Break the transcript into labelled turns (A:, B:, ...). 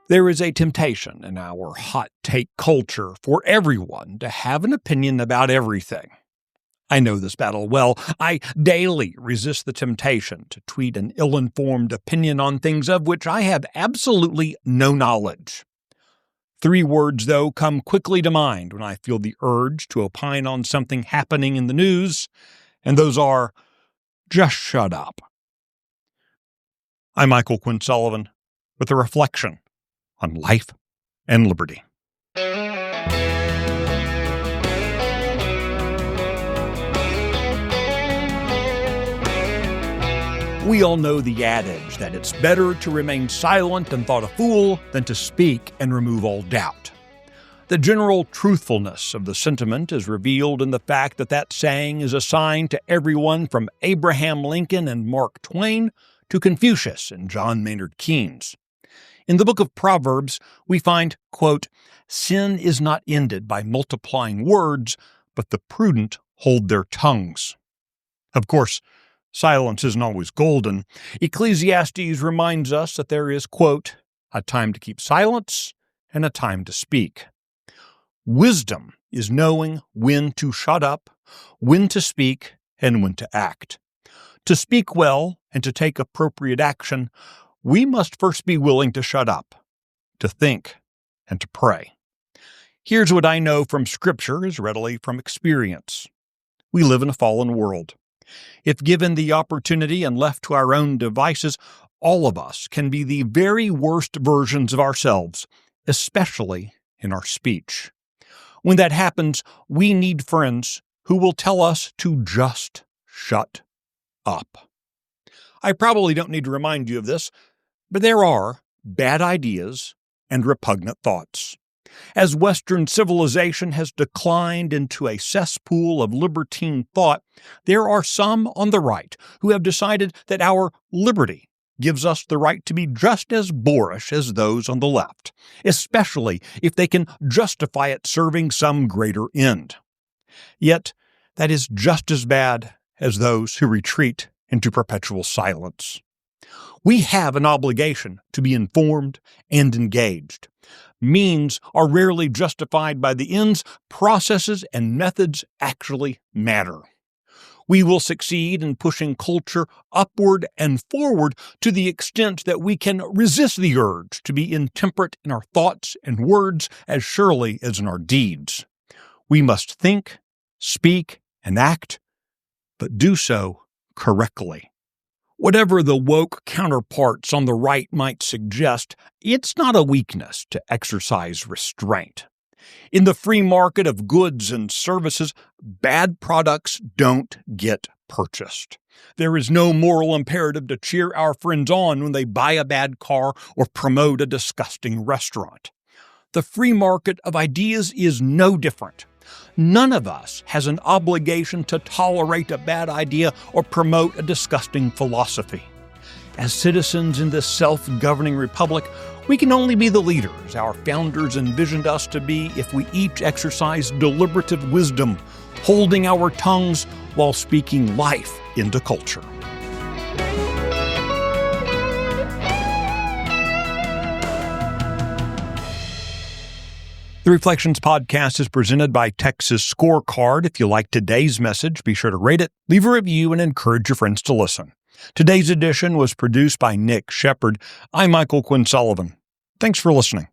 A: There is a temptation in our hot take culture for everyone to have an opinion about everything. I know this battle well. I daily resist the temptation to tweet an ill-informed opinion on things of which I have absolutely no knowledge. 3 words, though, come quickly to mind when I feel the urge to opine on something happening in the news, and those are, just shut up. I'm Michael Quinn Sullivan with a reflection on life and liberty. We all know the adage that it's better to remain silent and thought a fool than to speak and remove all doubt. The general truthfulness of the sentiment is revealed in the fact that that saying is assigned to everyone from Abraham Lincoln and Mark Twain to Confucius and John Maynard Keynes. In the book of Proverbs, we find, quote, "Sin is not ended by multiplying words, but the prudent hold their tongues." Of course, silence isn't always golden. Ecclesiastes reminds us that there is, quote, "a time to keep silence and a time to speak." Wisdom is knowing when to shut up, when to speak, and when to act. To speak well and to take appropriate action, we must first be willing to shut up, to think, and to pray. Here's what I know from Scripture as readily from experience. We live in a fallen world. If given the opportunity and left to our own devices, all of us can be the very worst versions of ourselves, especially in our speech. When that happens, we need friends who will tell us to just shut up. I probably don't need to remind you of this, but there are bad ideas and repugnant thoughts. As Western civilization has declined into a cesspool of libertine thought, there are some on the right who have decided that our liberty gives us the right to be just as boorish as those on the left, especially if they can justify it serving some greater end. Yet, that is just as bad as those who retreat into perpetual silence. We have an obligation to be informed and engaged. Means are rarely justified by the ends. Processes and methods actually matter. We will succeed in pushing culture upward and forward to the extent that we can resist the urge to be intemperate in our thoughts and words as surely as in our deeds. We must think, speak, and act, but do so correctly. Whatever the woke counterparts on the right might suggest, it's not a weakness to exercise restraint. In the free market of goods and services, bad products don't get purchased. There is no moral imperative to cheer our friends on when they buy a bad car or promote a disgusting restaurant. The free market of ideas is no different. None of us has an obligation to tolerate a bad idea or promote a disgusting philosophy. As citizens in this self-governing republic, we can only be the leaders our founders envisioned us to be if we each exercise deliberative wisdom, holding our tongues while speaking life into culture. The Reflections Podcast is presented by Texas Scorecard. If you like today's message, be sure to rate it, leave a review, and encourage your friends to listen. Today's edition was produced by Nick Shepard. I'm Michael Quinn Sullivan. Thanks for listening.